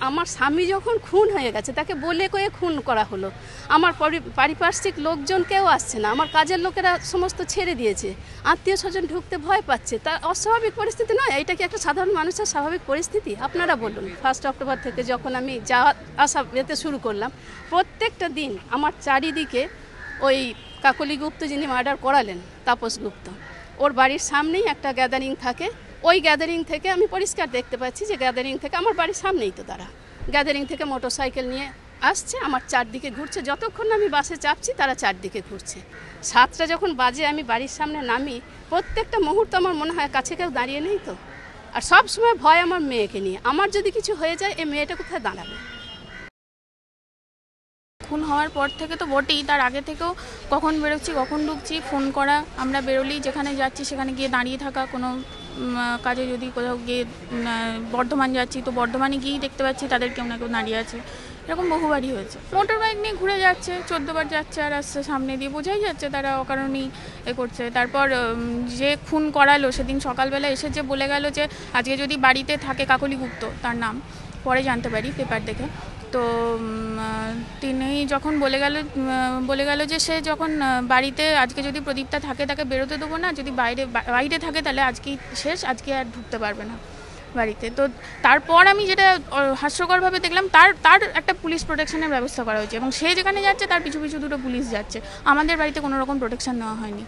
আমার স্বামী যখন খুন হয়ে গেছে তাকে বলে কয়ে খুন করা হলো, আমার পারিপার্শ্বিক লোকজন কেউ আসছে না, আমার কাজের লোকেরা সমস্ত ছেড়ে দিয়েছে, আত্মীয় স্বজন ঢুকতে ভয় পাচ্ছে। তা অস্বাভাবিক পরিস্থিতি নয়? এটা কি একটা সাধারণ মানুষের স্বাভাবিক পরিস্থিতি? আপনারা বলুন। 1 অক্টোবর থেকে যখন আমি যাওয়া আসা যেতে শুরু করলাম, প্রত্যেকটা দিন আমার চারিদিকে ওই কাকলি গুপ্ত যিনি মার্ডার করালেন, তাপস গুপ্ত, ওর বাড়ির সামনেই একটা গ্যাদারিং থাকে। ওই গ্যাদারিং থেকে আমি পরিষ্কার দেখতে পাচ্ছি যে গ্যাদারিং থেকে আমার বাড়ির সামনেই তো তারা গ্যাদারিং থেকে মোটরসাইকেল নিয়ে আসছে, আমার চারদিকে ঘুরছে। যতক্ষণ আমি বাসে চাপছি তারা চারদিকে ঘুরছে। 7টা যখন বাজে আমি বাড়ির সামনে নামি, প্রত্যেকটা মুহূর্ত আমার মনে হয় কাছে কেউ দাঁড়িয়ে নেই তো। আর সব সময় ভয় আমার মেয়েকে নিয়ে, আমার যদি কিছু হয়ে যায় এই মেয়েটা কোথায় দাঁড়াবে। খুন হওয়ার পর থেকে তো বটেই, তার আগে থেকেও কখন বেরোচ্ছি কখন ঢুকছি ফোন করা, আমরা বেরোলেই যেখানে যাচ্ছি সেখানে গিয়ে দাঁড়িয়ে থাকা, কোনো কাজে যদি কোথাও গিয়ে বর্ধমান যাচ্ছি তো বর্ধমানে গিয়েই দেখতে পাচ্ছি তাদের কেউ না কেউ দাঁড়িয়ে আছে। এরকম বহুবারই হয়েছে। মোটর বাইক নিয়ে ঘুরে যাচ্ছে, 14 বার যাচ্ছে আর আসছে, সামনে দিয়ে বোঝাই যাচ্ছে তারা অকারণেই করছে। তারপর যে খুন করালো সেদিন সকালবেলা এসেছে বলে গেল যে আজকে যদি বাড়িতে থাকে, কাকলি গুপ্ত তার নাম, পরে জানতে পারি পেপার দেখে। তো তিনি যখন বলে গেল যে সে যখন বাড়িতে আজকে যদি প্রদীপটা থাকে তাকে বেরোতে দেবো না, যদি বাইরে থাকে তাহলে আজকেই শেষ, আজকে আর ঢুকতে পারবে না বাড়িতে। তো তারপর আমি যেটা হাস্যকরভাবে দেখলাম, তার একটা পুলিশ প্রোটেকশনের ব্যবস্থা করা হয়েছে এবং সে যেখানে যাচ্ছে তার পিছু পিছু 2টো পুলিশ যাচ্ছে। আমাদের বাড়িতে কোনো রকম প্রোটেকশন নেওয়া হয়নি।